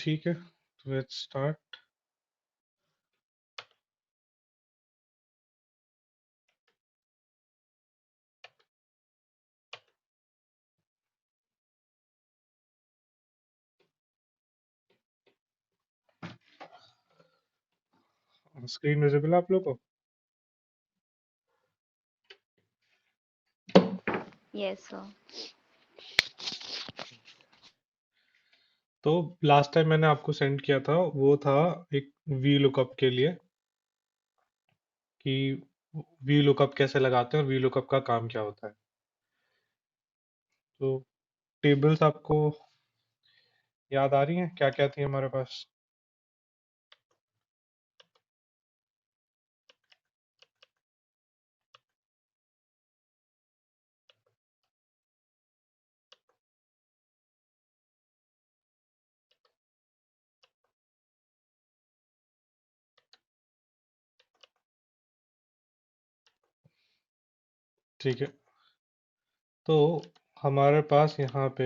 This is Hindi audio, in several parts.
ठीक है, तो लेट्स स्टार्ट। स्क्रीन विजिबल आप लोग को? Yes, sir. तो लास्ट टाइम मैंने आपको सेंड किया था, वो था एक वी लुकअप के लिए कि वी लुकअप कैसे लगाते हैं और वी लुकअप का काम क्या होता है। तो टेबल्स आपको याद आ रही हैं क्या क्या थी हमारे पास? ठीक है, तो हमारे पास यहाँ पे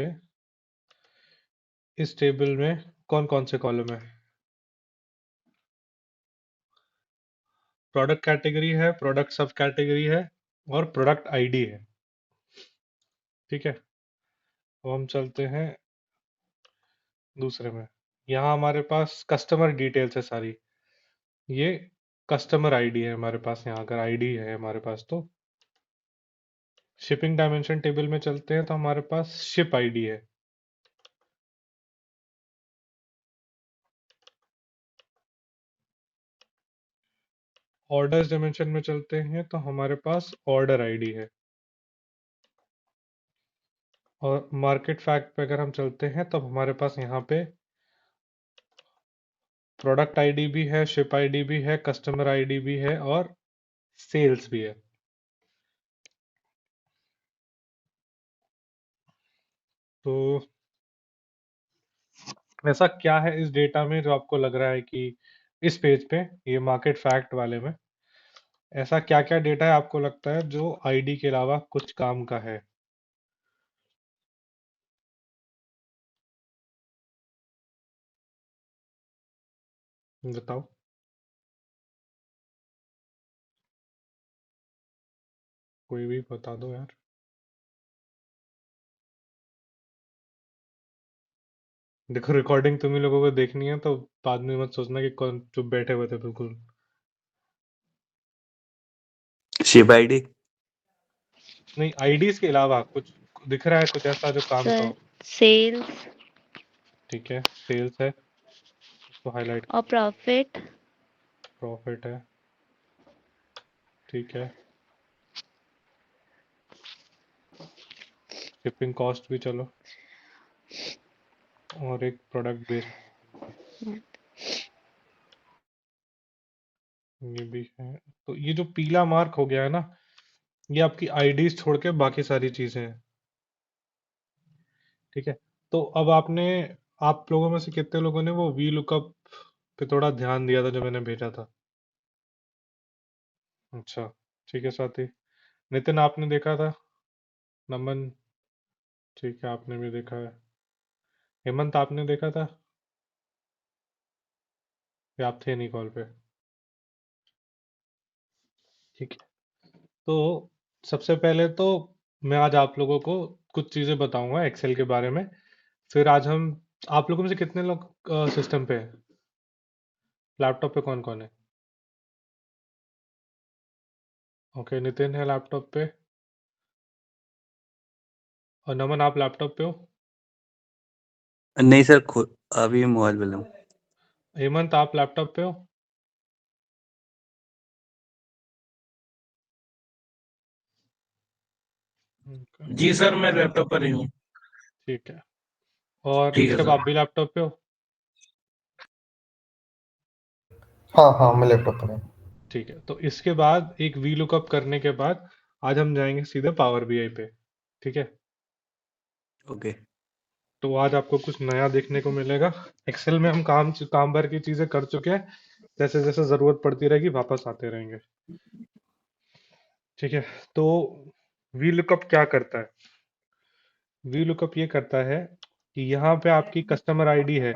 इस टेबल में कौन कौन से कॉलम है? प्रोडक्ट कैटेगरी है, प्रोडक्ट सब कैटेगरी है और प्रोडक्ट आईडी है। ठीक है, तो हम चलते हैं दूसरे में। यहाँ हमारे पास कस्टमर डिटेल्स है सारी। ये कस्टमर आईडी है हमारे पास। यहाँ अगर आईडी है हमारे पास तो शिपिंग डायमेंशन टेबल में चलते हैं तो हमारे पास शिप आईडी है। ऑर्डर्स डायमेंशन में चलते हैं तो हमारे पास ऑर्डर आईडी है। और मार्केट फैक्ट पे अगर हम चलते हैं तो हमारे पास यहाँ पे प्रोडक्ट आईडी भी है, शिप आईडी भी है, कस्टमर आईडी भी है और सेल्स भी है। तो ऐसा क्या है इस डेटा में जो आपको लग रहा है कि इस पेज पे, ये मार्केट फैक्ट वाले में, ऐसा क्या क्या डेटा है आपको लगता है जो आईडी के अलावा कुछ काम का है? बताओ। कोई भी बता दो यार। देखो, रिकॉर्डिंग तुम्ही लोगों को देखनी है तो बाद में मत सोचना कि कौन चुप बैठे हुए थे बिल्कुल। Ship ID. नहीं, आईडीज के अलावा कुछ दिख रहा है, कुछ ऐसा जो काम का Sir, हो? sales ठीक है, सेल्स है, उसको हाईलाइट। or profit. प्रॉफिट है, ठीक है। शिपिंग कॉस्ट भी चलो, और एक प्रोडक्ट बेस्ड ये भी है। तो ये जो पीला मार्क हो गया है ना, ये आपकी आईडीज छोड़ के बाकी सारी चीजें हैं। ठीक है, तो अब आप लोगों में से कितने लोगों ने वो वी लुकअप पे थोड़ा ध्यान दिया था जो मैंने भेजा था? अच्छा, ठीक है साथी। नितिन, आपने देखा था? नमन, ठीक है, आपने भी देखा है। हेमंत, आपने देखा था या आप थे नहीं कॉल पे? ठीक है, तो सबसे पहले तो मैं आज आप लोगों को कुछ चीजें बताऊंगा एक्सेल के बारे में। फिर आज हम, आप लोगों में से कितने लोग सिस्टम पे है? लैपटॉप पे कौन कौन है? ओके, नितिन है लैपटॉप पे, और नमन आप लैपटॉप पे हो? नहीं सर, अभी मोबाइल पे हूँ। हेमंत आप लैपटॉप पे हो? Okay, जी सर, मैं लैपटॉप पर ही हूँ। ठीक है। और ठीक है ऋषभ, सर। आप भी लैपटॉप पे हो? हाँ हाँ, मैं लैपटॉप पर हूँ। ठीक है, तो इसके बाद एक वी लुकअप करने के बाद आज हम जाएंगे सीधे पावर बीआई पे। ठीक है, ओके। तो आज आपको कुछ नया देखने को मिलेगा। एक्सेल में हम काम भर की चीजें कर चुके हैं, जैसे जैसे जरूरत पड़ती रहेगी वापस आते रहेंगे। ठीक है, तो वी लुकअप क्या करता है? वी लुकअप ये करता है कि यहाँ पे आपकी कस्टमर आईडी है,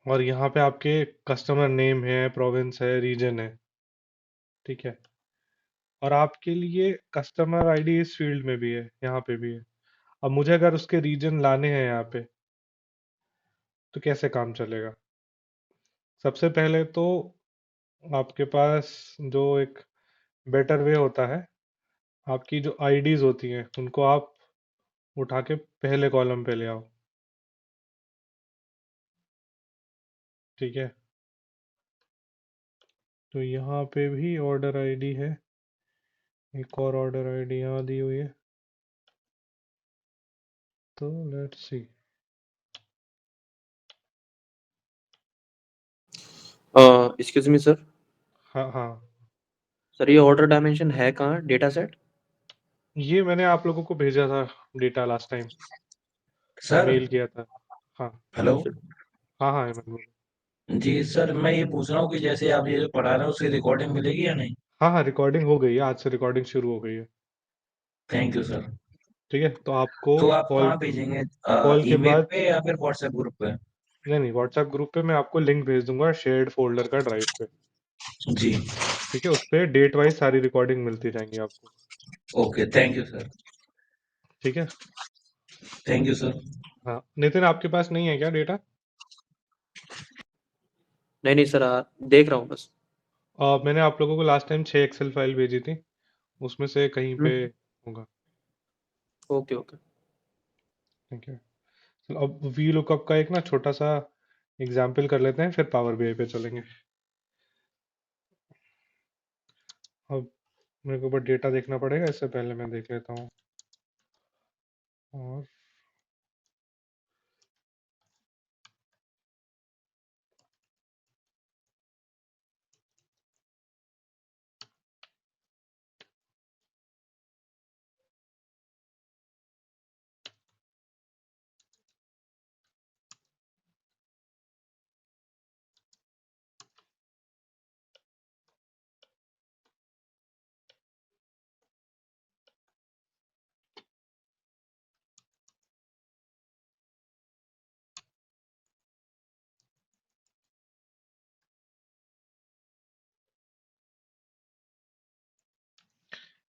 और यहाँ पे आपके कस्टमर नेम है, प्रोविंस है, रीजन है, ठीक है। और आपके लिए कस्टमर आईडी इस फील्ड में भी है, यहाँ पे भी है। अब मुझे अगर उसके रीजन लाने हैं यहाँ पे, तो कैसे काम चलेगा? सबसे पहले तो आपके पास जो एक बेटर वे होता है, आपकी जो आईडीज होती हैं उनको आप उठा के पहले कॉलम पे ले आओ, ठीक है। तो यहाँ पे भी ऑर्डर आईडी है, एक और ऑर्डर आईडी यहाँ दी हुई है, तो let's see. Excuse me sir. हाँ हाँ, सर ये ऑर्डर डायमेंशन है कहाँ डेटा सेट? ये मैंने आप लोगों को भेजा था data last time, sir mail किया था। हाँ हेलो सर हाँ हाँ, अहमद बोलो। जी सर, मैं ये पूछ रहा हूँ कि जैसे आप ये जो पढ़ा रहे हो उसकी रिकॉर्डिंग मिलेगी या नहीं? हाँ हाँ, रिकॉर्डिंग हो गई है, आज से रिकॉर्डिंग शुरू हो गई है, थैंक यू सर। ठीक है। तो आपको तो आप कॉल कहाँ भेजेंगे, कॉल के ईमेल बाद, पे या फिर व्हाट्सएप ग्रुप पे? नहीं नहीं, व्हाट्सएप ग्रुप पे मैं आपको लिंक भेज दूंगा शेयर्ड फोल्डर का ड्राइव पे, जी ठीक है। उस पे डेट वाइज सारी रिकॉर्डिंग मिलती जाएंगी आपको, ओके, थैंक यू सर। ठीक है। Thank you sir. हाँ नितिन, आपके पास नहीं है क्या डेटा? नहीं नहीं सर, देख रहा हूँ बस। मैंने आप लोगों को लास्ट टाइम 6 एक्सेल फाइल भेजी थी, उसमें से कहीं पे होगा, ओके ओके। ठीक है। चलो अब वी लुकअप का एक ना छोटा सा एग्जाम्पल कर लेते हैं, फिर पावर बीआई पे चलेंगे। अब मेरे को ऊपर डेटा देखना पड़ेगा, इससे पहले मैं देख लेता हूँ। और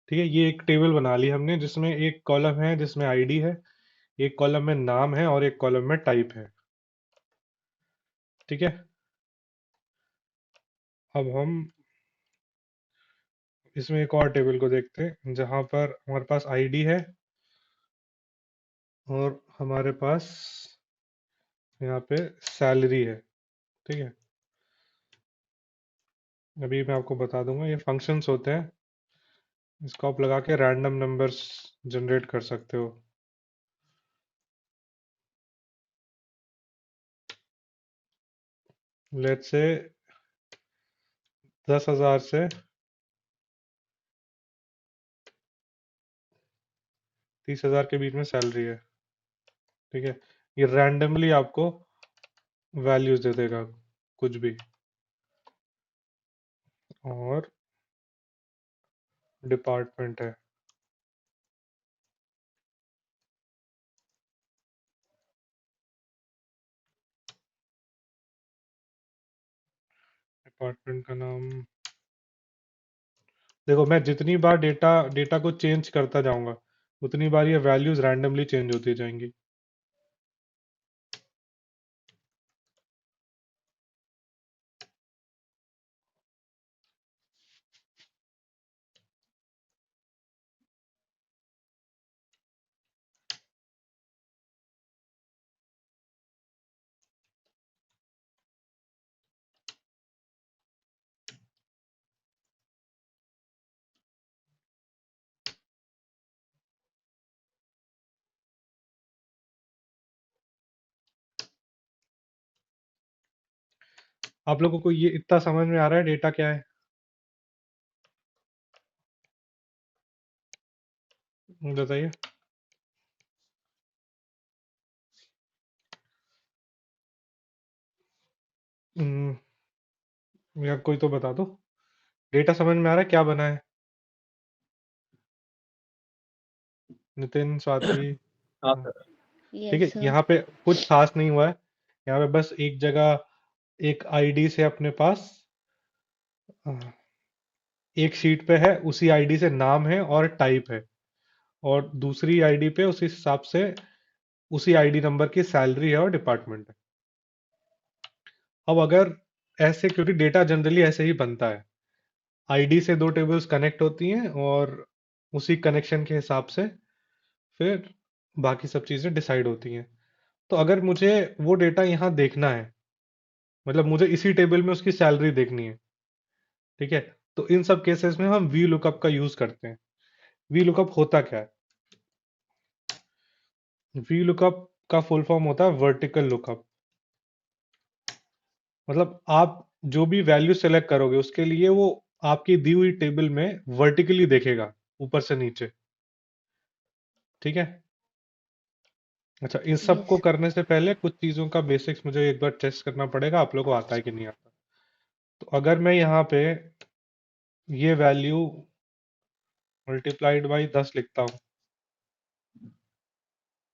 ठीक है, ये एक टेबल बना ली हमने जिसमें एक कॉलम है जिसमें आईडी है, एक कॉलम में नाम है और एक कॉलम में टाइप है, ठीक है। अब हम इसमें एक और टेबल को देखते हैं जहां पर हमारे पास आईडी है और हमारे पास यहाँ पे सैलरी है, ठीक है। अभी मैं आपको बता दूंगा, ये फंक्शंस होते हैं, इसको आप लगा के रैंडम नंबर्स जनरेट कर सकते हो। लेट्स से 10,000 से 30,000 के बीच में सैलरी है, ठीक है। ये रैंडमली आपको वैल्यूज दे देगा, कुछ भी। और डिपार्टमेंट है, डिपार्टमेंट का नाम देखो, मैं जितनी बार डेटा डेटा को चेंज करता जाऊंगा उतनी बार ये वैल्यूज रैंडमली चेंज होती जाएंगी। आप लोगों को ये इतना समझ में आ रहा है डेटा क्या है? बताइए। हम्म, या कोई तो बता दो, डेटा समझ में आ रहा है क्या बना है? नितिन, स्वाति। हाँ हाँ, सर। ठीक Yes, है। sir. यहाँ पे कुछ खास नहीं हुआ है, यहाँ पे बस एक जगह एक आईडी से अपने पास एक शीट पे है, उसी आईडी से नाम है और टाइप है, और दूसरी आईडी पे उस हिसाब से उसी आईडी नंबर की सैलरी है और डिपार्टमेंट है। अब अगर ऐसे, क्योंकि डेटा जनरली ऐसे ही बनता है, आईडी से दो टेबल्स कनेक्ट होती हैं और उसी कनेक्शन के हिसाब से फिर बाकी सब चीजें डिसाइड होती हैं। तो अगर मुझे वो डेटा यहाँ देखना है, मतलब मुझे इसी टेबल में उसकी सैलरी देखनी है, ठीक है, तो इन सब केसेस में हम वी लुकअप का यूज करते हैं। वी लुकअप होता क्या है? वी लुकअप का फुल फॉर्म होता है वर्टिकल लुकअप। मतलब आप जो भी वैल्यू सेलेक्ट करोगे उसके लिए वो आपकी दी हुई टेबल में वर्टिकली देखेगा, ऊपर से नीचे, ठीक है। अच्छा, इन सब को Yes. करने से पहले कुछ चीजों का बेसिक्स मुझे एक बार टेस्ट करना पड़ेगा, आप लोगों को आता है कि नहीं आता। तो अगर मैं यहाँ पे ये वैल्यू मल्टीप्लाइड बाई 10 लिखता हूँ,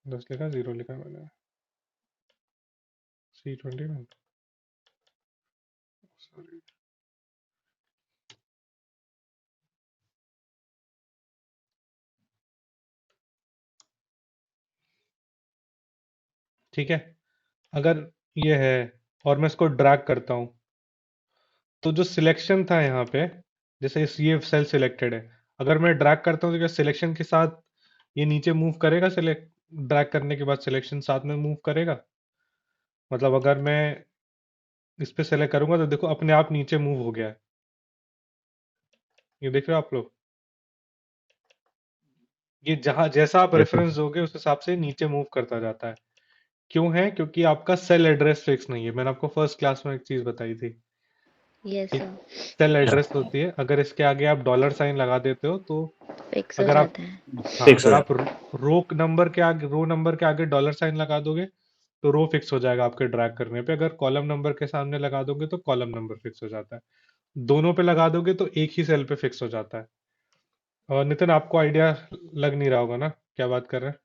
10 लिखा, 0 लिखा मैंने, C21, सॉरी, ठीक है। अगर ये है और मैं इसको ड्रैग करता हूँ, तो जो सिलेक्शन था यहाँ पे, जैसे ये सेल सिलेक्टेड है, अगर मैं ड्रैग करता हूँ तो क्या सिलेक्शन के साथ ये नीचे मूव करेगा? सिलेक्ट ड्रैग करने के बाद सिलेक्शन साथ में मूव करेगा? मतलब अगर मैं इस पे सेलेक्ट करूंगा तो देखो अपने आप नीचे मूव हो गया है, ये देख रहे हो आप लोग? ये जहां जैसा आप यस सर। रेफरेंस दोगे उस हिसाब से नीचे मूव करता जाता है। क्यों है? क्योंकि आपका सेल एड्रेस फिक्स नहीं है। मैंने आपको फर्स्ट क्लास में एक चीज बताई थी, Yes, एक sir. सेल एड्रेस होती है, अगर इसके आगे आप डॉलर साइन लगा देते हो तो फिक्स हो अगर आप, जाता है। हाँ, फिक्स अगर हो आप जाता रो नंबर के आगे डॉलर साइन लगा दोगे तो रो फिक्स हो जाएगा आपके ड्रैग करने पे। अगर कॉलम नंबर के सामने लगा दोगे तो कॉलम नंबर फिक्स हो जाता है। दोनों पे लगा दोगे तो एक ही सेल पे फिक्स हो जाता है। और नितिन, आपको आइडिया लग नहीं रहा होगा ना क्या बात कर रहे हैं?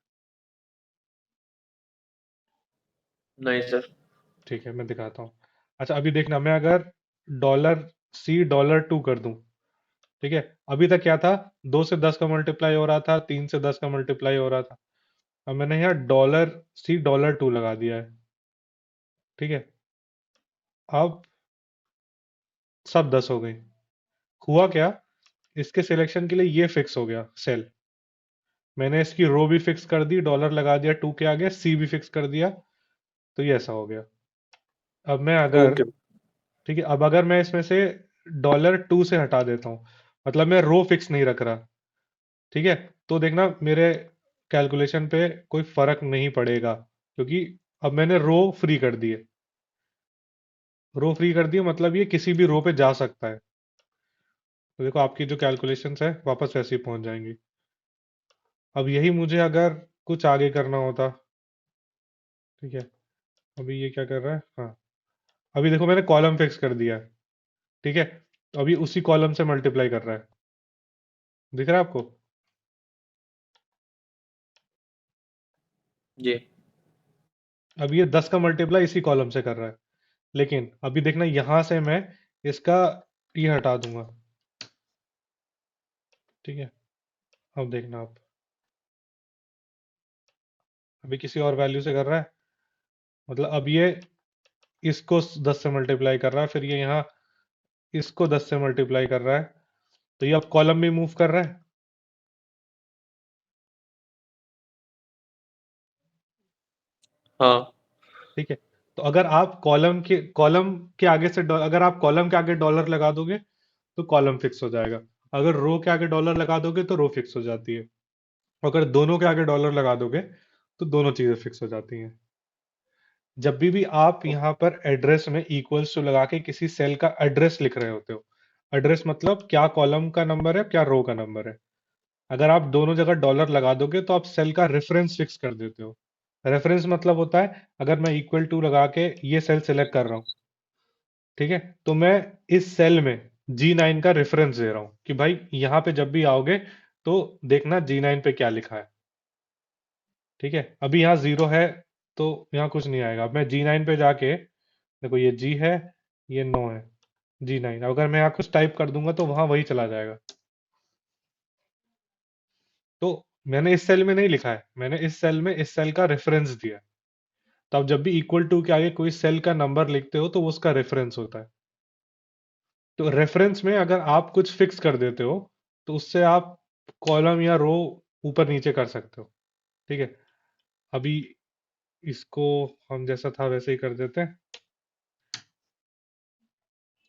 नहीं सर। ठीक है, मैं दिखाता हूँ। अच्छा, अभी देखना, मैं अगर $C$2 कर दूं, ठीक है, अभी तक क्या था? 2 से 10 का मल्टीप्लाई हो रहा था, 3 से 10 का मल्टीप्लाई हो रहा था। अब मैंने यहाँ $C$2 लगा दिया है, ठीक है। अब सब 10 हो गई। हुआ क्या? इसके सिलेक्शन के लिए ये फिक्स हो गया सेल। मैंने इसकी रो भी फिक्स कर दी, डॉलर लगा दिया 2 के आगे, सी भी फिक्स कर दिया, तो ये ऐसा हो गया। अब मैं अगर, ओके। ठीक है, अब अगर मैं इसमें से $2 से हटा देता हूँ, मतलब मैं रो फिक्स नहीं रख रहा, ठीक है, तो देखना मेरे कैलकुलेशन पे कोई फर्क नहीं पड़ेगा, क्योंकि अब मैंने रो फ्री कर दिए। रो फ्री कर दिए मतलब ये किसी भी रो पे जा सकता है। तो देखो आपकी जो कैलकुलेशंस है वापस वैसे ही पहुंच जाएंगी। अब यही मुझे अगर कुछ आगे करना होता, ठीक है, अभी ये क्या कर रहा है? हाँ, अभी देखो मैंने कॉलम फिक्स कर दिया है, ठीक है, तो अभी उसी कॉलम से मल्टीप्लाई कर रहा है, दिख रहा है आपको? जी। अब ये 10 का मल्टीप्लाई इसी कॉलम से कर रहा है, लेकिन अभी देखना यहां से मैं इसका ये हटा दूंगा, ठीक है। अब देखना आप, अभी किसी और वैल्यू से कर रहा है, मतलब अब ये इसको 10 से मल्टीप्लाई कर रहा है, फिर ये यहाँ इसको 10 से मल्टीप्लाई कर रहा है, तो ये अब कॉलम में मूव कर रहा है, हाँ। ठीक है। तो अगर आप कॉलम के आगे से अगर आप कॉलम के आगे डॉलर लगा दोगे तो कॉलम फिक्स हो जाएगा, अगर रो के आगे डॉलर लगा दोगे तो रो फिक्स हो जाती है, अगर दोनों के आगे डॉलर लगा दोगे तो दोनों चीजें फिक्स हो जाती हैं। जब भी आप यहाँ पर एड्रेस में इक्वल्स टू लगा के किसी सेल का एड्रेस लिख रहे होते हो, एड्रेस मतलब क्या कॉलम का नंबर है क्या रो का नंबर है, अगर आप दोनों जगह डॉलर लगा दोगे तो आप सेल का रेफरेंस फिक्स कर देते हो। रेफरेंस मतलब होता है, अगर मैं इक्वल टू लगा के ये सेल सेलेक्ट कर रहा हूँ, ठीक है, तो मैं इस सेल में G9 का रेफरेंस दे रहा हूँ कि भाई यहाँ पे जब भी आओगे तो देखना G9 पे क्या लिखा है, ठीक है। अभी यहाँ 0 है तो यहाँ कुछ नहीं आएगा, मैं G9 पे जाके देखो ये जी है, ये नो है, G9। अगर मैं यहाँ कुछ टाइप कर दूंगा तो वहां वही चला जाएगा। तो मैंने इस सेल में नहीं लिखा है, मैंने इस सेल में इस सेल का रेफरेंस दिया है। तो आप जब भी इक्वल टू के आगे कोई सेल का नंबर लिखते हो तो वो उसका रेफरेंस होता है। तो रेफरेंस में अगर आप कुछ फिक्स कर देते हो तो उससे आप कॉलम या रो ऊपर नीचे कर सकते हो। ठीक है, अभी इसको हम जैसा था वैसे ही कर देते हैं।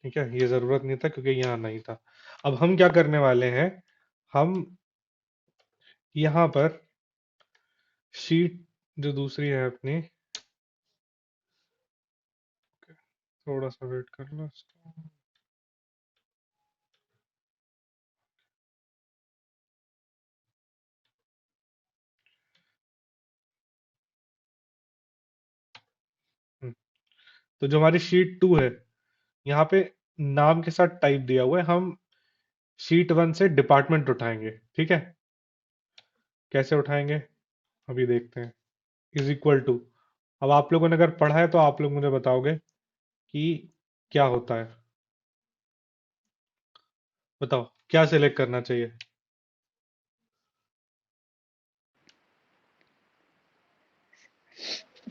ठीक है, ये जरूरत नहीं था क्योंकि यहाँ नहीं था। अब हम क्या करने वाले हैं, हम यहाँ पर शीट जो दूसरी है अपनी, थोड़ा सा वेट कर लो इसको। हम्म, तो जो हमारी शीट 2 है, यहाँ पे नाम के साथ टाइप दिया हुआ है। हम शीट 1 से डिपार्टमेंट उठाएंगे। ठीक है, कैसे उठाएंगे अभी देखते हैं। इज इक्वल टू, अब आप लोगों ने अगर पढ़ा है तो आप लोग मुझे बताओगे कि क्या होता है। बताओ क्या सिलेक्ट करना चाहिए।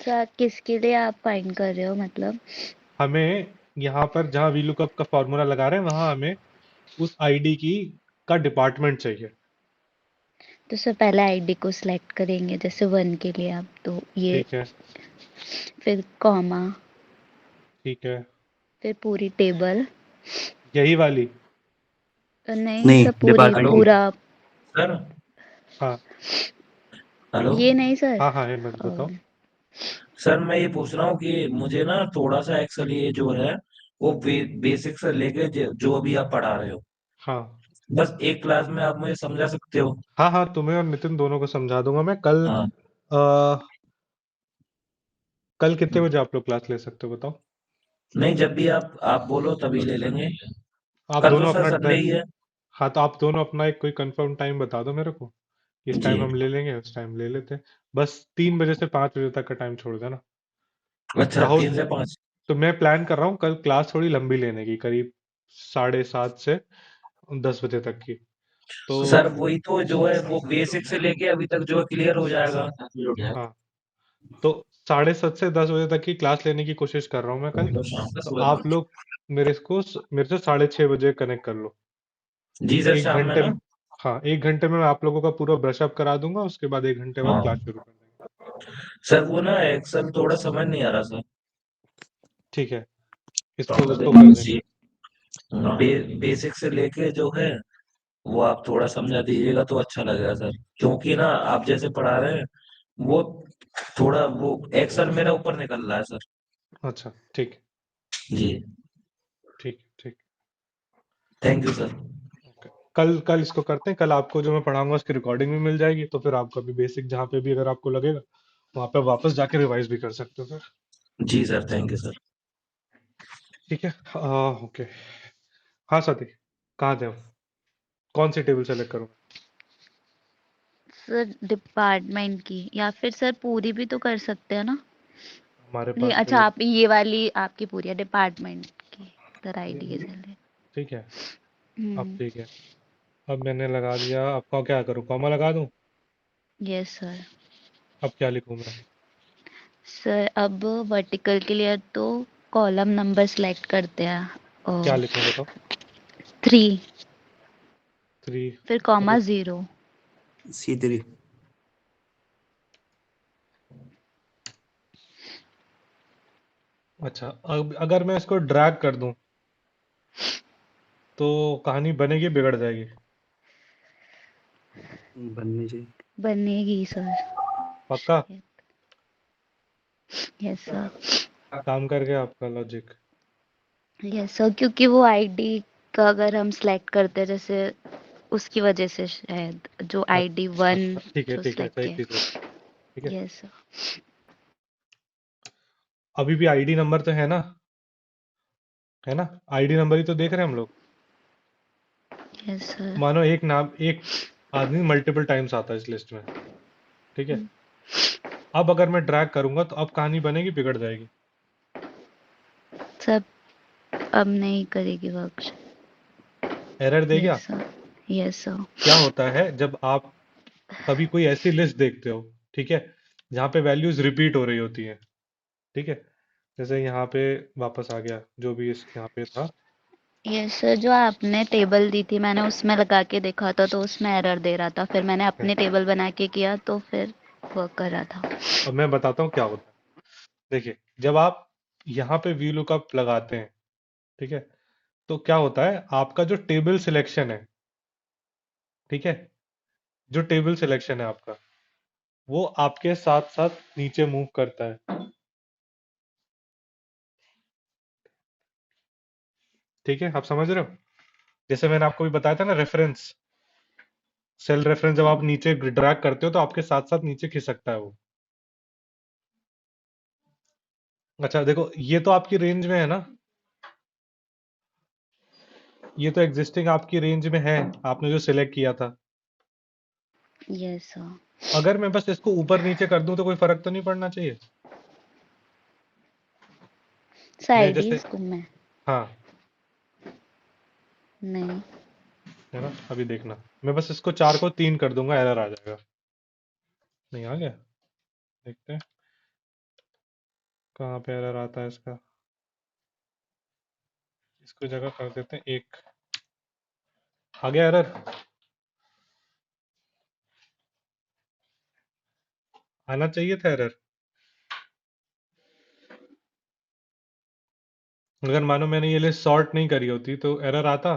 सर किसके लिए आप फाइंड कर रहे हो मतलब? हमें यहाँ पर जहाँ VLOOKUP का फॉर्मूला लगा रहे हैं वहां हमें उस आईडी की का डिपार्टमेंट चाहिए। तो सर पहले आईडी को सिलेक्ट करेंगे, जैसे 1 के लिए आप तो ये, ठीक है, फिर कॉमा, ठीक है, फिर पूरी टेबल। यही वाली। नहीं नहीं सर, पूरी डिपार्टमेंट हेलो की। पूरा। सर। हाँ हेलो ये नहीं सर। हाँ हाँ, हिम्मत बताओ। सर, मैं ये पूछ रहा हूँ कि मुझे ना थोड़ा सा एक्सेल ये जो है वो बेसिक से लेके जो अभी आप पढ़ा रहे हो, हाँ बस एक क्लास में आप मुझे समझा सकते हो? हाँ हाँ, तुम्हें और नितिन दोनों को समझा दूंगा मैं कल। हाँ। आ, कल कितने बजे आप लोग क्लास ले सकते हो बताओ। नहीं, जब भी आप बोलो तभी ले लेंगे। आप कल तो दोनों सर अपना संडे टाइम, ही है। हाँ तो आप दोनों अपना एक कोई कंफर्म टाइम बता दो मेरे को। इस जी। टाइम हम ले लेंगे, उस टाइम ले लेते हैं। बस 3 बजे से 5 बजे तक का टाइम छोड़ देना। अच्छा, चाहो 3 से 5। तो मैं प्लान कर रहा हूँ कल क्लास थोड़ी लंबी लेने की, करीब 7:30 से 10 बजे तक की। तो सर वही तो जो है वो बेसिक से लेके अभी तक जो है क्लियर हो जाएगा। हाँ, तो 7:30 से 10 बजे तक की क्लास लेने की कोशिश कर रहा हूँ मैं कल। तो आप लोग मेरे से 6:30 बजे कनेक्ट कर लो। जी सर, एक शाम में घंटे ना। में, हाँ 1 घंटे में मैं आप लोगों का पूरा ब्रशअप करा दूंगा। उसके बाद 1 घंटे बाद हाँ क्लास शुरू कर देंगे। सर, वो ना एक्सेल थोड़ा समझ नहीं आ रहा सर। ठीक है, इसको कर देंगे। बेसिक से लेके जो है वो आप थोड़ा समझा दीजिएगा तो अच्छा लगेगा सर, क्योंकि ना आप जैसे पढ़ा रहे हैं वो थोड़ा वो एक्सेल मेरा ऊपर निकल रहा है सर। अच्छा ठीक, जी। ठीक ठीक। Thank you sir. ओके, कल कल इसको करते हैं। कल आपको जो मैं पढ़ाऊंगा उसकी रिकॉर्डिंग भी मिल जाएगी, तो फिर आपका भी बेसिक जहाँ पे भी अगर आपको लगेगा वहाँ पे वापस जाके रिवाइज भी कर सकते हो फिर। जी सर, थैंक यू सर। ठीक है, ओके। हाँ साथी, कहाँ थे हम, कौन सी टेबल सेलेक्ट करूँ। सर डिपार्टमेंट की, या फिर सर पूरी भी तो कर सकते हैं ना? हमारे नहीं, पास तो अच्छा, आप ये वाली आपकी पूरी है डिपार्टमेंट की, सर आईडी के चले। ठीक है। अब हम्म। ठीक है, अब मैंने लगा दिया। आपका क्या करूँ, कॉमा लगा दूँ। Yes sir. अब क्या लिखूँ मैं। सर अब वर्टिकल के लिए तो कॉलम नंबर सेलेक्ट करते हैं, क्या और लिखूँ बताओ। 3, 3। फिर कॉमा 0। C3। अच्छा, अब अगर मैं इसको ड्रैग कर दूं तो कहानी बनेगी बिगड़ जाएगी। बननी चाहिए। बनेगी सर। पक्का यस सर। काम कर गया आपका लॉजिक। यस सर, क्योंकि वो आईडी का अगर हम सिलेक्ट करते हैं, जैसे उसकी वजह से शायद जो आईडी 1 अच्छा ठीक है, जो ठीक है, सिलेक्ट सही किया। चीज है। ठीक है, यस सर। अभी भी आईडी नंबर तो है ना, आईडी नंबर ही तो देख रहे हैं हम लोग। Yes sir. मानो एक नाम, एक आदमी मल्टीपल टाइम्स आता है इस लिस्ट में। ठीक है, अब अगर मैं ड्रैग करूंगा तो अब कहानी बनेगी बिगड़ जाएगी। सब अब नहीं करेगी वर्क। एरर दे गया। Yes sir. Yes sir. क्या होता है जब आप कभी कोई ऐसी लिस्ट देखते हो, ठीक है, जहाँ पे वैल्यूज रिपीट हो रही होती हैं, ठीक है, जैसे यहाँ पे वापस आ गया जो भी इस यहाँ पे था। यस सर, जो आपने टेबल दी थी मैंने उसमें लगा के देखा था तो उसमें एरर दे रहा था, फिर मैंने अपनी टेबल बना के किया तो फिर वर्क कर रहा था। अब मैं बताता हूँ क्या होता है। देखिए, जब आप यहाँ पे वी लुकअप लगाते हैं, ठीक है, तो क्या होता है, आपका जो टेबल सिलेक्शन है, ठीक है, जो टेबल सिलेक्शन है आपका, वो आपके साथ साथ नीचे मूव करता है, ठीक है, आप समझ रहे हो। जैसे मैंने आपको भी बताया था ना, रेफरेंस, सेल रेफरेंस जब आप नीचे ड्रैग करते हो तो आपके साथ साथ नीचे खिसकता है वो। अच्छा देखो, ये तो आपकी रेंज में है ना, ये तो एग्जिस्टिंग आपकी रेंज में है, आपने जो सिलेक्ट किया था। Yes sir. अगर मैं बस इसको ऊपर नीचे कर दूं तो कोई फर्क तो नहीं पड़ना चाहिए। सर मैं आईडी जैसे, इसको में हाँ, नहीं। है ना, अभी देखना, मैं बस इसको 4 को 3 कर दूंगा, एरर आ जाएगा। नहीं आ गया, देखते हैं कहाँ पे एरर आता है इसका। इसको जगह कर देते हैं 1। आ गया एरर। आना चाहिए था एरर। अगर मानो मैंने ये लिस्ट सॉर्ट नहीं करी होती तो एरर आता।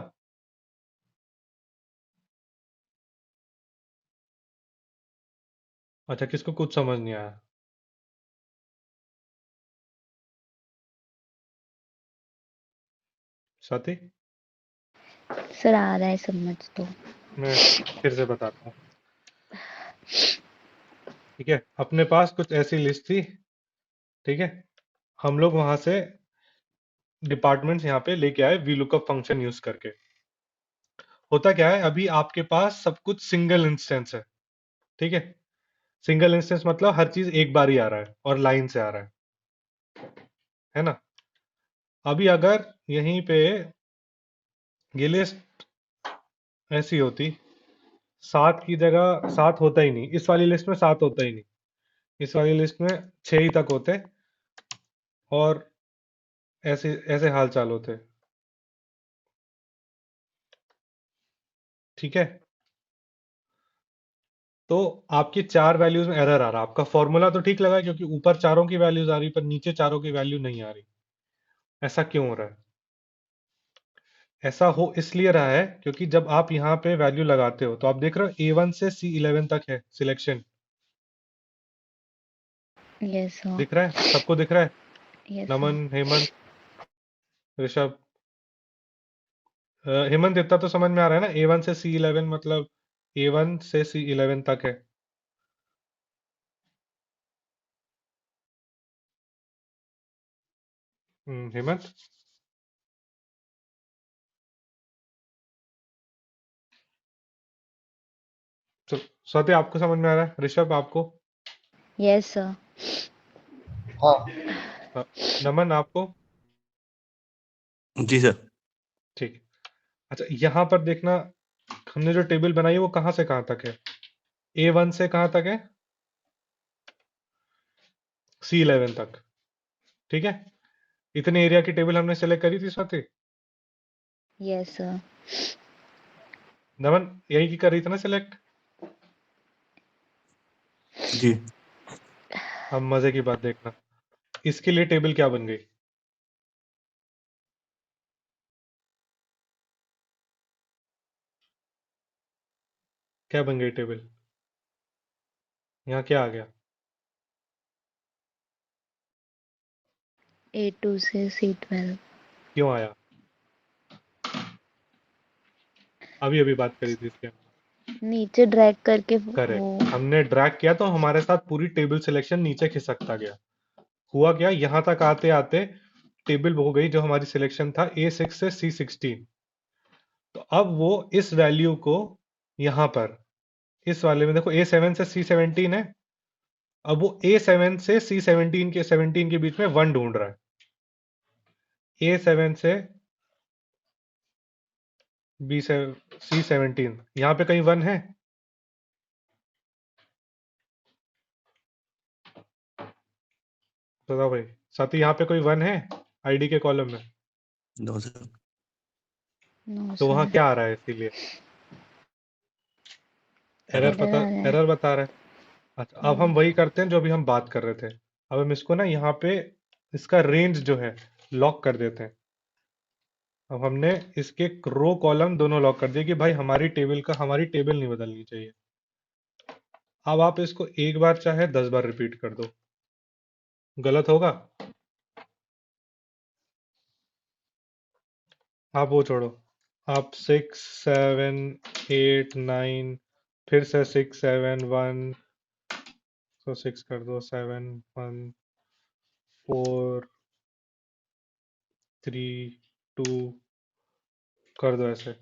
अच्छा, किसको कुछ समझ नहीं आया। स्वाति, सर आ रहा है समझ तो। मैं फिर से बताता हूँ, ठीक है, अपने पास कुछ ऐसी लिस्ट थी, ठीक है, हम लोग वहां से डिपार्टमेंट्स यहाँ पे लेके आए वी लुकअप फंक्शन यूज करके। होता क्या है, अभी आपके पास सब कुछ सिंगल इंस्टेंस है, ठीक है, सिंगल इंस्टेंस मतलब हर चीज एक बार ही आ रहा है और लाइन से आ रहा है ना। अभी अगर यहीं पे ये लिस्ट ऐसी होती, 7 की जगह 7 होता ही नहीं, इस वाली लिस्ट में 7 होता ही नहीं, इस वाली लिस्ट में 6 ही तक होते, और ऐसे ऐसे हाल चाल होते, ठीक है। तो आपकी 4 वैल्यूज में एरर आ रहा, आपका फॉर्मूला तो ठीक लगा है, क्योंकि ऊपर चारों की वैल्यूज आ रही पर नीचे चारों की वैल्यू नहीं आ रही। ऐसा क्यों हो रहा है। ऐसा हो इसलिए रहा है क्योंकि जब आप यहाँ पे वैल्यू लगाते हो तो आप देख रहे हो A1 से C11 तक है सिलेक्शन, यस सर। दिख रहा है, सबको दिख रहा है। Yes sir. नमन, हेमंत, ऋषभ, हेमंत, इतना तो समझ में आ रहा है ना, A1 से C11 मतलब A1 से C11 तक है। हेमंत, तो स्वाति आपको समझ में आ रहा है, ऋषभ आपको, यस सर। हाँ अ, नमन आपको, जी सर। ठीक। अच्छा, यहाँ पर देखना, हमने जो टेबल बनाई है वो कहाँ से कहाँ तक है, A1 से कहाँ तक है, C11 तक, ठीक है। इतने एरिया की टेबल हमने सेलेक्ट करी थी स्वाति। Yes sir. नमन यही की कर रही थी ना सिलेक्ट। जी अब मजे की बात देखना, इसके लिए टेबल क्या बन गई, क्या बन गई टेबल, यहाँ क्या आ गया, A2 से C12। क्यों आया, अभी अभी बात करी थी इसके। नीचे ड्रैग करके वो। करेक्ट, हमने ड्रैग किया तो हमारे साथ पूरी टेबल सिलेक्शन नीचे खिसकता गया। हुआ क्या, यहाँ तक आते आते टेबल हो गई जो हमारी सिलेक्शन था A6 से C16। तो अब वो इस वैल्यू को यहाँ पर इस वाले में देखो A7 से C17 है, अब वो A7 से C17 के 17 के बीच में 1 ढूंढ रहा है। A7 से C17, यहाँ पे कहीं 1 है? बताओ भाई साथी, यहाँ पे कोई 1 है आईडी के कॉलम में? No sir. नो तो वहाँ सर, क्या आ रहा है इसीलिए एरर एरर पता, आ रहा है। एरर बता रहा है। अच्छा, अब हम वही करते हैं जो अभी हम बात कर रहे थे। अब हम इसको ना यहाँ पे इसका रेंज जो है लॉक कर देते हैं। अब हमने इसके रो कॉलम दोनों लॉक कर दिए कि भाई हमारी टेबल नहीं बदलनी चाहिए। अब आप इसको एक बार चाहे 10 बार रिपीट कर दो, गलत होगा? आप वो छोड़ो, आप 6 7 8 9 फिर से 6 7 1, तो 6 कर दो, 7 1 4 3 2 कर दो, ऐसे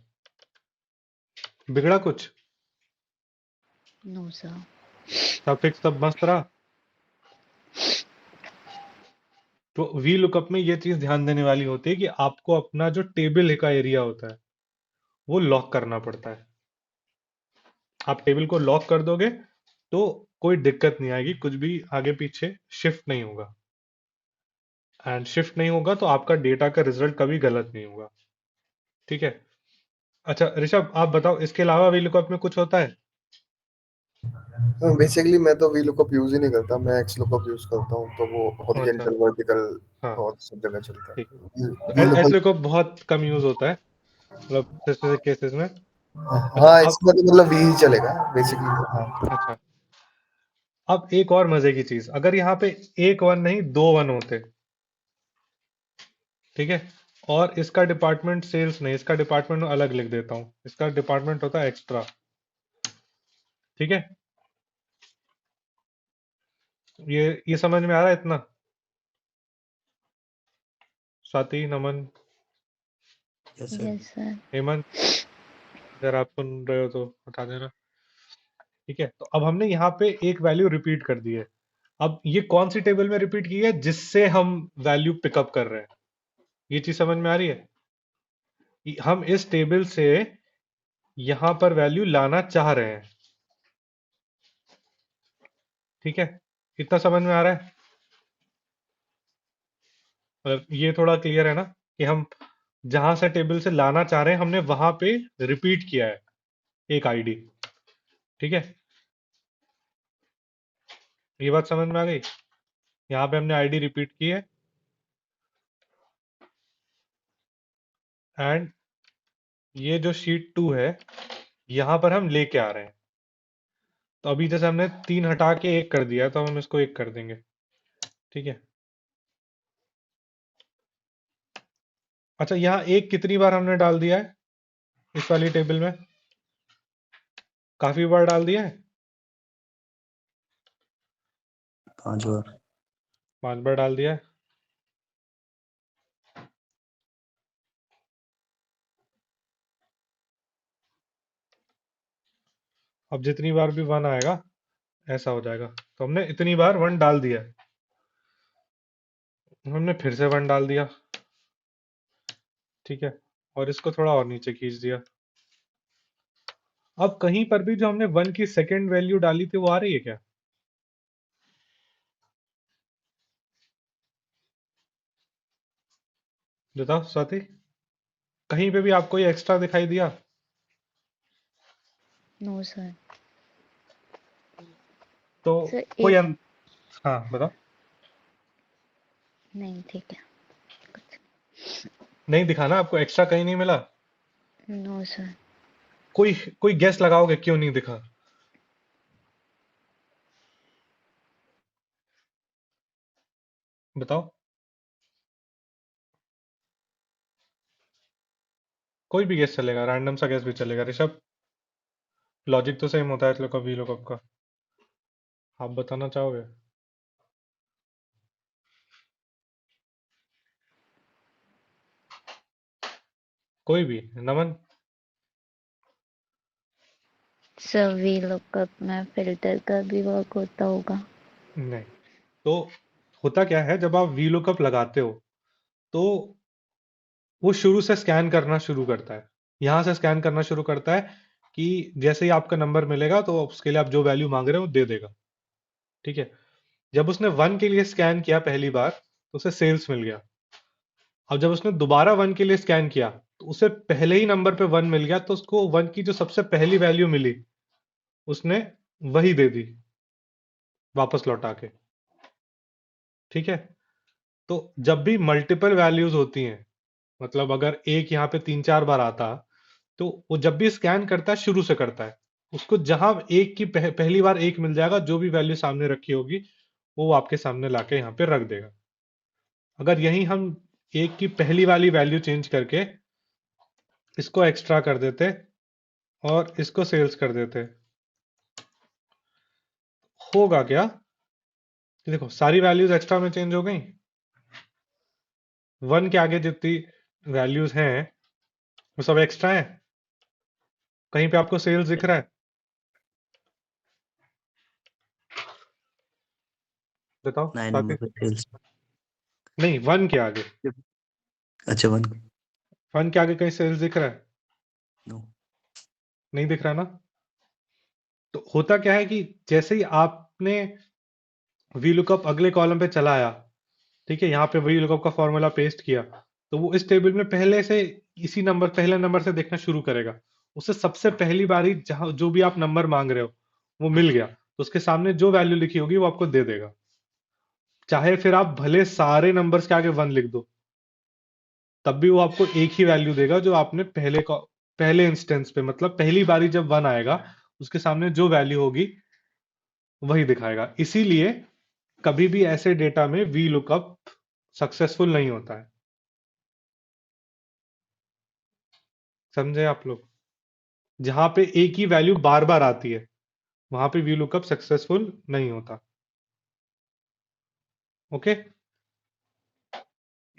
बिगड़ा कुछ? No sir. सब फिक्स, सब मस्त रहा। तो वी लुकअप में ये चीज ध्यान देने वाली होती है कि आपको अपना जो टेबल का एरिया होता है वो लॉक करना पड़ता है। आप टेबल को लॉक कर दोगे तो कोई दिक्कत नहीं आएगी, कुछ भी आगे पीछे शिफ्ट नहीं होगा। एंड शिफ्ट नहीं होगा तो आपका डेटा का रिजल्ट कभी गलत नहीं होगा। ठीक है। अच्छा ऋषभ, आप बताओ इसके अलावा वी लुकअप में कुछ होता है? बेसिकली मैं तो वी लुकअप यूज ही नहीं करता, मैं एक्स लुकअप यूज करता हूँ, तो वो अच्छा, हॉरिजॉन्टल वर्टिकल हाँ, और सब जगह चलता ठीक। है। तो वी एस लुकअप, लुकअप बहुत कम यूज होता है, मतलब स्पेसिफिक केसेस में। अच्छा हाँ अब, इसमें तो मतलब वी ही चलेगा बेसिकली। हाँ अच्छा अब एक और मजे की चीज, अगर यहाँ पे एक 1 नहीं 2 1 होते, ठीक है, और इसका डिपार्टमेंट सेल्स नहीं, इसका डिपार्टमेंट अलग लिख देता हूं, इसका डिपार्टमेंट होता है एक्स्ट्रा। ठीक है, ये समझ में आ रहा है इतना? Swati, Naman, yes sir. Yes sir. Hemant, अगर आप सुन रहे हो तो उठा देना। ठीक है, तो अब हमने यहाँ पे एक वैल्यू रिपीट कर दी है। अब ये कौन सी टेबल में रिपीट की है जिससे हम वैल्यू पिकअप कर रहे हैं? ये चीज समझ में आ रही है? हम इस टेबल से यहां पर वैल्यू लाना चाह रहे हैं। ठीक है, इतना समझ में आ रहा है? मतलब ये थोड़ा क्लियर है ना कि हम जहां से टेबल से लाना चाह रहे हैं हमने वहां पे रिपीट किया है एक आईडी। ठीक है, ये बात समझ में आ गई? यहाँ पे हमने आईडी रिपीट की है एंड ये जो शीट 2 है यहां पर हम लेके आ रहे हैं। तो अभी जैसे हमने 3 हटा के 1 कर दिया है, तो हम इसको 1 कर देंगे। ठीक है, अच्छा यहाँ 1 कितनी बार हमने डाल दिया है इस वाली टेबल में? काफी बार डाल दिया है। 5 बार। 5 बार डाल दिया है। अब जितनी बार भी 1 आएगा ऐसा हो जाएगा। तो हमने इतनी बार 1 डाल दिया है, हमने फिर से 1 डाल दिया। ठीक है, और इसको थोड़ा और नीचे खींच दिया। अब कहीं पर भी जो हमने 1 की सेकंड वैल्यू डाली थी वो आ रही है क्या? बताओ स्वाति, कहीं पे भी आपको ये एक्स्ट्रा दिखाई दिया? No sir. तो सर कोई एक, हाँ बताओ। नहीं ठीक है। नहीं दिखा ना आपको, एक्स्ट्रा कहीं नहीं मिला? No sir. कोई कोई गेस लगाओगे क्यों नहीं दिखा? बताओ, कोई भी गेस चलेगा, रैंडम सा गेस भी चलेगा। ऋषभ, लॉजिक तो सेम होता है लुकअप वी लुकअप का, आप बताना चाहोगे? कोई भी, नमन? सर वी लुकअप में फिल्टर का भी वर्क होता होगा। नहीं, तो होता क्या है जब आप वी लुकअप लगाते हो तो वो शुरू से स्कैन करना शुरू करता है, यहाँ से स्कैन करना शुरू करता है कि जैसे ही आपका नंबर मिलेगा तो उसके लिए आप जो वैल्यू मांग रहे हो वो दे देगा। ठीक है, जब उसने 1 के लिए स्कैन किया पहली बार तो उसे सेल्स मिल गया। अब जब उसने दोबारा 1 के लिए स्कैन किया तो उसे पहले ही नंबर पे 1 मिल गया, तो उसको 1 की जो सबसे पहली वैल्यू मिली उसने वही दे दी वापस लौटा के। ठीक है, तो जब भी मल्टीपल वैल्यूज होती हैं, मतलब अगर एक यहाँ पे 3-4 बार आता, तो वो जब भी स्कैन करता है शुरू से करता है, उसको जहां एक की पहली बार एक मिल जाएगा, जो भी वैल्यू सामने रखी होगी वो आपके सामने लाके यहाँ पे रख देगा। अगर यही हम एक की पहली वाली वैल्यू चेंज करके इसको एक्स्ट्रा कर देते और इसको सेल्स कर देते, होगा क्या कि देखो सारी वैल्यूज एक्स्ट्रा में चेंज हो गई, 1 के आगे जितनी वैल्यूज हैं वो सब एक्स्ट्रा है। कहीं पे आपको सेल्स दिख रहा है? बताओ 9 बाकी। नंबर पे सेल्स। नहीं, 1 के आगे, अच्छा 1। 1 के आगे कहीं सेल्स दिख रहा है? नो। नहीं दिख रहा ना। तो होता क्या है कि जैसे ही आपने वी लुकअप अगले कॉलम पे चलाया, ठीक है, यहाँ पे वी लुकअप का फॉर्मूला पेस्ट किया, तो वो इस टेबल में पहले से इसी नंबर पहले नंबर से देखना शुरू करेगा। उसे सबसे पहली बारी जहां जो भी आप नंबर मांग रहे हो वो मिल गया, तो उसके सामने जो वैल्यू लिखी होगी वो आपको दे देगा। चाहे फिर आप भले सारे नंबर्स के आगे 1 लिख दो, तब भी वो आपको एक ही वैल्यू देगा जो आपने पहले इंस्टेंस पे, मतलब पहली बारी जब 1 आएगा उसके सामने जो वैल्यू होगी वही दिखाएगा। इसीलिए कभी भी ऐसे डेटा में वी लुकअप सक्सेसफुल नहीं होता है। समझे आप लोग? जहां पे एक ही वैल्यू बार बार आती है वहां पे वी लुकअप सक्सेसफुल नहीं होता। ओके,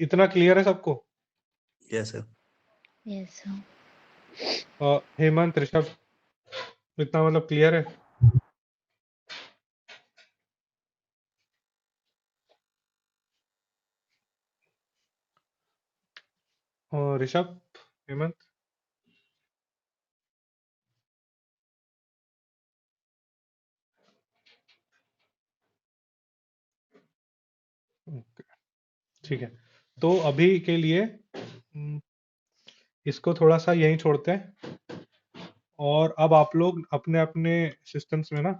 इतना क्लियर है सबको? Yes sir. Yes sir. Hemant, Rishabh, इतना मतलब क्लियर है? और ऋषभ, हेमंत, ओके, ठीक है। तो अभी के लिए इसको थोड़ा सा यहीं छोड़ते हैं, और अब आप लोग अपने अपने सिस्टम्स में ना,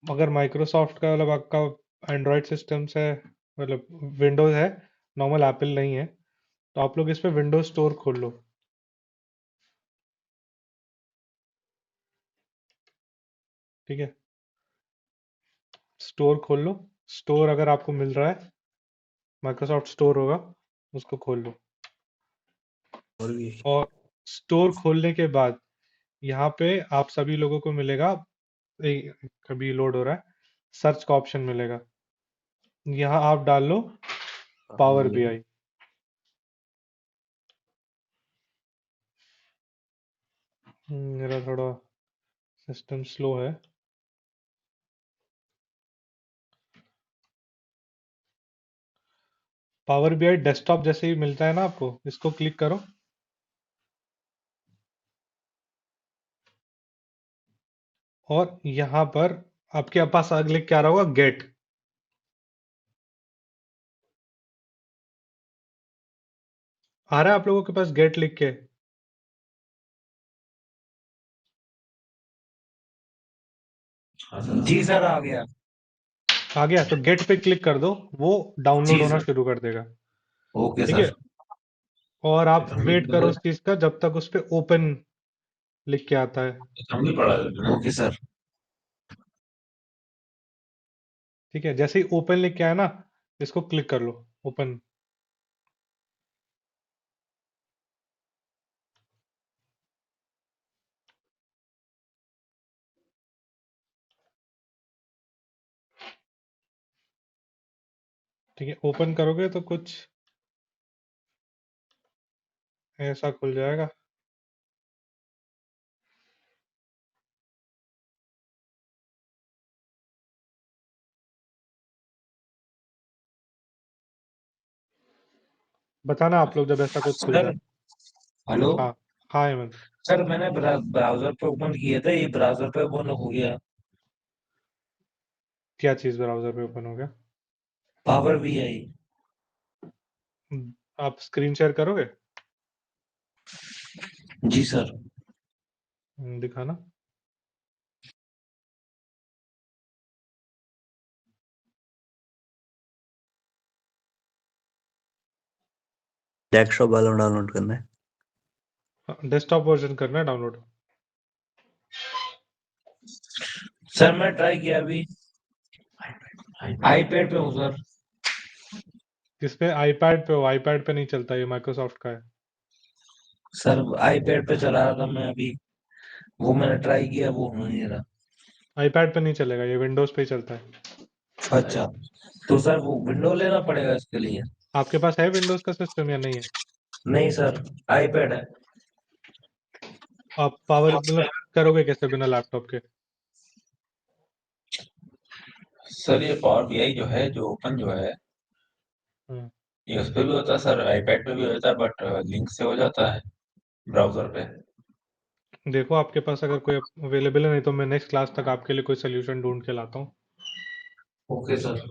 अगर माइक्रोसॉफ्ट का मतलब आपका एंड्रॉयड सिस्टम्स है, मतलब विंडोज है, नॉर्मल एप्पल नहीं है, तो आप लोग इस पे विंडोज स्टोर खोल लो। ठीक है, स्टोर खोल लो। स्टोर अगर आपको मिल रहा है, माइक्रोसॉफ्ट स्टोर होगा, उसको खोल लो। और भी। और स्टोर खोलने के बाद यहाँ पे आप सभी लोगों को मिलेगा, कभी लोड हो रहा है, सर्च का ऑप्शन मिलेगा। यहाँ आप डाल लो पावर बीआई। मेरा थोड़ा सिस्टम स्लो है। पावर बीआई डेस्कटॉप जैसे ही मिलता है ना आपको, इसको क्लिक करो। और यहाँ पर आपके पास अगले क्या रहा होगा, गेट। आ रहा है आप लोगों के पास गेट लिख के? जी सर, आ गया। आ गया? तो गेट पे क्लिक कर दो, वो डाउनलोड जी होना सर। शुरू कर देगा। ओके ठीक है, सर। और आप वेट करो उस चीज का जब तक उस पे ओपन लिख के आता है। Okay sir. ठीक है, जैसे ही ओपन लिख के आया ना, इसको क्लिक कर लो, ओपन। ठीक है, ओपन करोगे तो कुछ ऐसा खुल जाएगा। बताना आप लोग जब ऐसा कुछ खुल सर जाए। हेलो हाँ हाँ हेमंत, सर, मैंने ब्राउजर पे ओपन किए थे, ये ब्राउजर पे ओपन हो गया। क्या चीज़ ब्राउज़र पे ओपन हो गया? Power BI। आप स्क्रीन शेयर करोगे? जी सर। दिखाना। डेस्कटॉप वाला डाउनलोड करना है। डेस्कटॉप वर्जन करना है डाउनलोड। सर मैं ट्राई किया अभी, आईपैड पे हूँ सर। किस पे? आईपैड पे हो? आईपैड पे नहीं चलता, ये माइक्रोसॉफ्ट का है। सर आईपैड पे चला रहा था मैं अभी, वो मैंने ट्राई किया, वो हो नहीं रहा। आईपैड पे नहीं चलेगा, ये विंडोज पे ही चलता है। अच्छा, तो सर वो विंडो लेना पड़ेगा इसके लिए? आपके पास है विंडोज का सिस्टम या नहीं है? नहीं सर, आईपैड है। आप पावर मतलब करोगे कैसे बिना लैपटॉप के? सर ये पावर BI जो है, जो ओपन जो है, हम्म, ये उस पे भी होता है सर, आईपैड पे भी होता है, बट लिंक से हो जाता है ब्राउजर पे। देखो आपके पास अगर कोई अवेलेबल है, नहीं तो मैं नेक्स्ट क्लास तक आपके लिए कोई सोल्यूशन ढूंढ के लाता हूँ। Okay sir.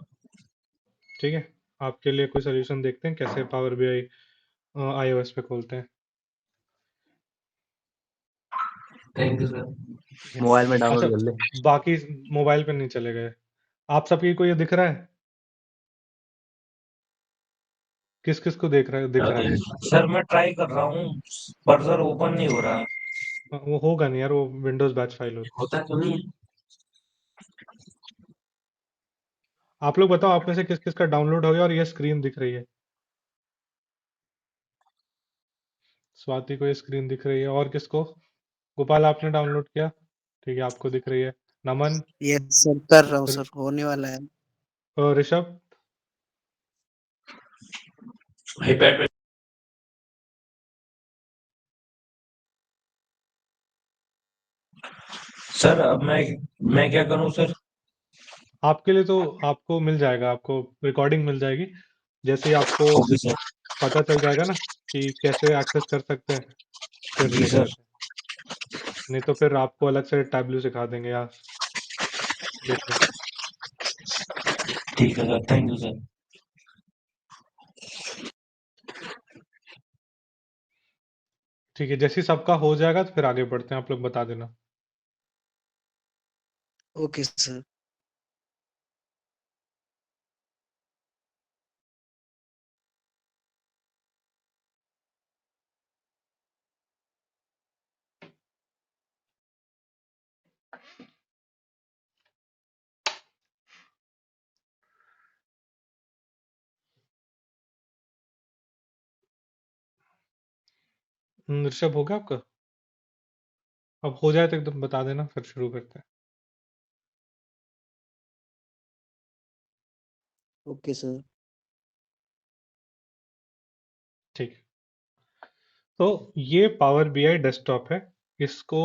ठीक है, आपके लिए कोई सोल्यूशन देखते हैं कैसे पावर बीआई iOS पे खोलते हैं। Thank you sir. ठीक है। मोबाइल में अच्छा, डाउनलोड कर ले। बाकी मोबाइल पे नहीं चले गए। आप सबकी को ये दिख रहा है? किस किस को दिख रहा है? सर मैं ट्राई कर रहा हूँ, पर सर ओपन नहीं हो रहा। वो होगा नहीं यार, वो विंडोज बैच फाइल होती है। होता क्यों नहीं है? आप लोग बताओ, आप में से किस किस का डाउनलोड हो गया और ये स्क्रीन दिख रही है? स्वाति को ये स्क्रीन दिख रही है, और किसको? गोपाल आपने डाउनलोड किया? ठीक है, आपको दिख रही है। नमन, यस सर, कर रहा हूँ सर, होने वाला है। और ऋषभ? आईपैड पे सर अब मैं क्या करूँ सर? आपके लिए तो आपको मिल जाएगा, आपको रिकॉर्डिंग मिल जाएगी। जैसे ही आपको ओके सर। पता चल जाएगा ना कि कैसे एक्सेस कर सकते हैं, फिर जी देख सर। लेते हैं। नहीं तो फिर आपको अलग से टैब्लू सिखा देंगे यार, देख लेना। ठीक है सर, थैंक यू सर। ठीक है, जैसे ही सबका हो जाएगा तो फिर आगे बढ़ते हैं, आप लोग बता देना। Okay sir. ऋषभ हो गया आपका? अब हो जाए तो एकदम बता देना, फिर शुरू करते हैं। Okay sir. ठीक है, तो ये पावर बीआई डेस्कटॉप है। इसको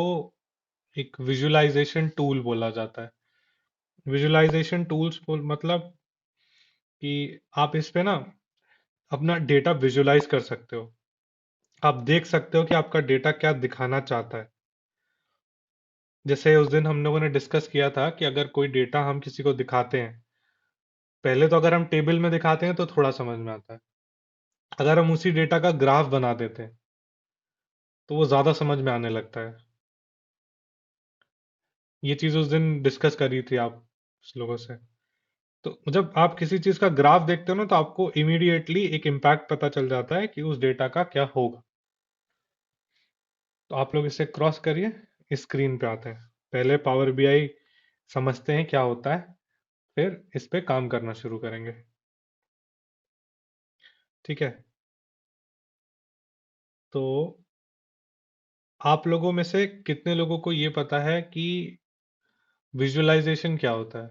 एक विजुअलाइजेशन टूल बोला जाता है। विजुअलाइजेशन टूल्स मतलब कि आप इस पे ना अपना डेटा विजुअलाइज कर सकते हो। आप देख सकते हो कि आपका डेटा क्या दिखाना चाहता है। जैसे उस दिन हम लोगों ने डिस्कस किया था कि अगर कोई डेटा हम किसी को दिखाते हैं, पहले तो अगर हम टेबल में दिखाते हैं तो थोड़ा समझ में आता है। अगर हम उसी डेटा का ग्राफ बना देते हैं तो वो ज्यादा समझ में आने लगता है। ये चीज उस दिन डिस्कस करी थी आप लोगों से। तो जब आप किसी चीज का ग्राफ देखते हो ना, तो आपको इमीडिएटली एक इम्पैक्ट पता चल जाता है कि उस डेटा का क्या होगा। तो आप लोग इसे क्रॉस करिए, इस स्क्रीन पे आते हैं। पहले पावर बीआई समझते हैं क्या होता है, फिर इस पे काम करना शुरू करेंगे। ठीक है, तो आप लोगों में से कितने लोगों को ये पता है कि विजुअलाइजेशन क्या होता है?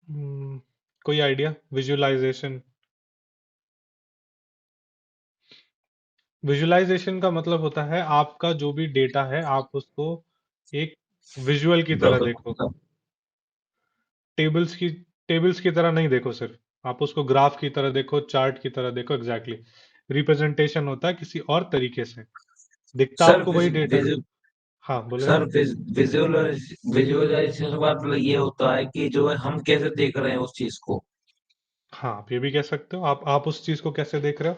हम्म, कोई आइडिया? विजुअलाइजेशन, विजुअलाइजेशन का मतलब होता है आपका जो भी डेटा है, आप उसको एक विजुअल की तरह देखो, ब्राउजर टेबल्स की टेबल्स की तरह नहीं देखो, सिर्फ आप उसको ग्राफ की तरह देखो, चार्ट की तरह देखो। एग्जैक्टली रिप्रेजेंटेशन होता है किसी और तरीके से, दिखता सर आपको वही डेटा है। हाँ बोले सर आप। विजुअलाइजेशन का मतलब ये होता है कि जो है हम कैसे देख रहे हैं उस चीज को। हाँ आप ये भी कह सकते हो, आप उस चीज को कैसे देख रहे हो।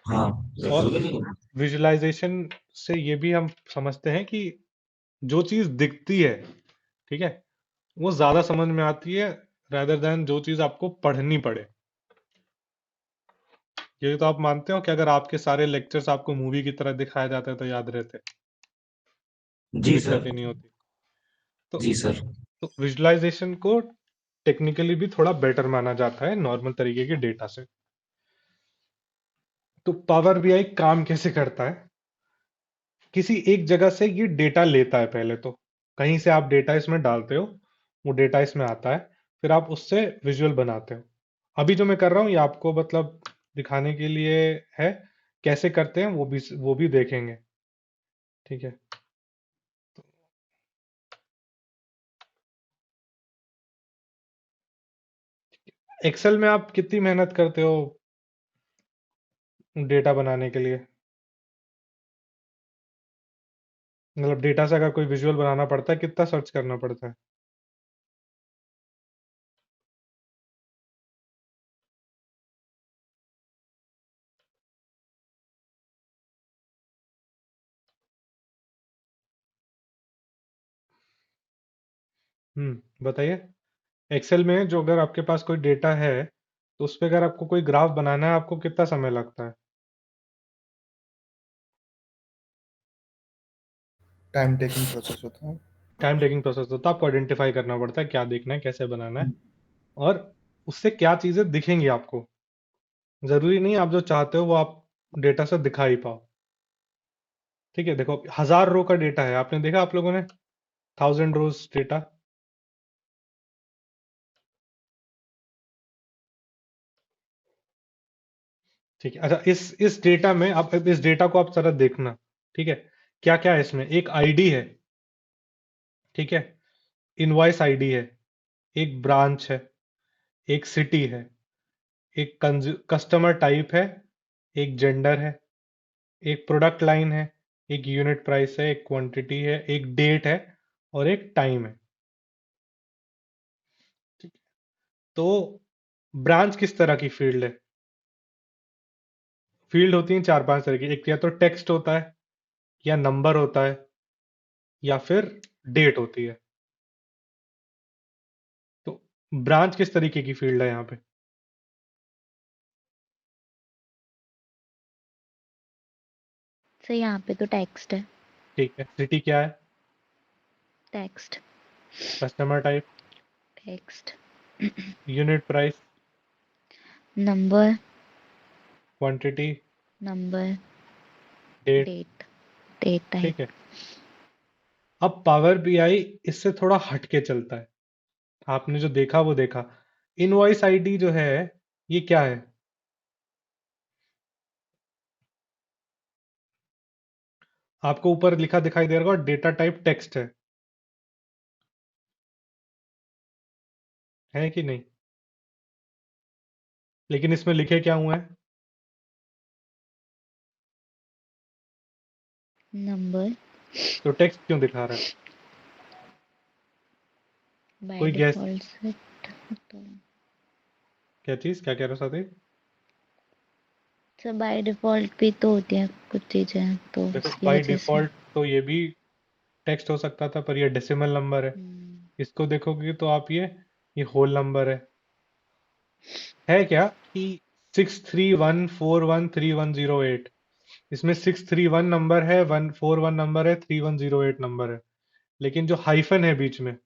हाँ और विजुअलाइजेशन से ये भी हम समझते हैं कि जो चीज दिखती है, ठीक है, वो ज्यादा समझ में आती है rather देन जो चीज आपको पढ़नी पड़े। ये तो आप मानते हो कि अगर आपके सारे लेक्चर्स आपको मूवी की तरह दिखाए जाते तो याद रहते, जी दिक्कत सर। ही नहीं होती। तो जी सर। तो विजुअलाइजेशन को टेक्निकली भी थोड़ा बेटर माना जाता है नॉर्मल तरीके के डेटा से। तो पावर बीआई काम कैसे करता है, किसी एक जगह से ये डेटा लेता है। पहले तो कहीं से आप डेटा इसमें डालते हो, वो डेटा इसमें आता है, फिर आप उससे विजुअल बनाते हो। अभी जो मैं कर रहा हूँ ये आपको मतलब दिखाने के लिए है, कैसे करते हैं वो भी देखेंगे, ठीक है। एक्सेल में आप कितनी मेहनत करते हो डेटा बनाने के लिए, मतलब डेटा से अगर कोई विजुअल बनाना पड़ता है कितना सर्च करना पड़ता है। बताइए। एक्सेल में जो अगर आपके पास कोई डेटा है तो उस पे अगर आपको कोई ग्राफ बनाना है आपको कितना समय लगता है। टाइम टेकिंग प्रोसेस होता है। टाइम टेकिंग प्रोसेस होता है, आपको आइडेंटिफाई करना पड़ता है क्या देखना है, कैसे बनाना है, और उससे क्या चीजें दिखेंगी आपको। जरूरी नहीं आप जो चाहते हो वो आप डेटा से दिखा ही पाओ, ठीक है। देखो 1000 रो का डेटा है, आपने देखा आप लोगों ने 1000 रोज डेटा, ठीक है। अच्छा इस डेटा में आप इस डेटा को आप जरा देखना, ठीक है। क्या क्या है इसमें, एक आईडी है, ठीक है, इनवॉइस आईडी है, एक ब्रांच है, एक सिटी है, एक कस्टमर टाइप है, एक जेंडर है, एक प्रोडक्ट लाइन है, एक यूनिट प्राइस है, एक क्वांटिटी है, एक डेट है, और एक टाइम है, ठीक है। तो ब्रांच किस तरह की फील्ड है, फील्ड होती है 4-5 तरह की, एक या तो टेक्स्ट होता है, या नंबर होता है, या फिर डेट होती है। तो ब्रांच किस तरीके की फील्ड है यहाँ पे, सर यहाँ पे तो टेक्स्ट है। ठीक है। सिटी क्या है, text. Customer type, text. Unit price, number. Quantity, number. Date, date. Date type. ठीक है। अब पावर बीआई इससे थोड़ा हटके चलता है, आपने जो देखा वो देखा। इनवॉइस आईडी जो है ये क्या है, आपको ऊपर लिखा दिखाई दे रहा होगा, डेटा टाइप टेक्स्ट है कि नहीं, लेकिन इसमें लिखे क्या हुआ है, नंबर। तो टेक्स्ट क्यों दिखा रहा है, बाय कोई गैस। डिफॉल्ट सेट तो क्या चीज, क्या कह रहे हो साथी। सर बाय डिफॉल्ट भी तो होती हैं कुछ चीजें तो देखो उसकी बाय वजह से। डिफॉल्ट तो ये भी टेक्स्ट हो सकता था, पर ये डेसिमल नंबर है, इसको देखोगे तो आप ये होल नंबर है क्या कि 631413108, इसमें 631 नंबर है, 141 नंबर है, 3108 नंबर है, लेकिन जो हाइफन है बीच में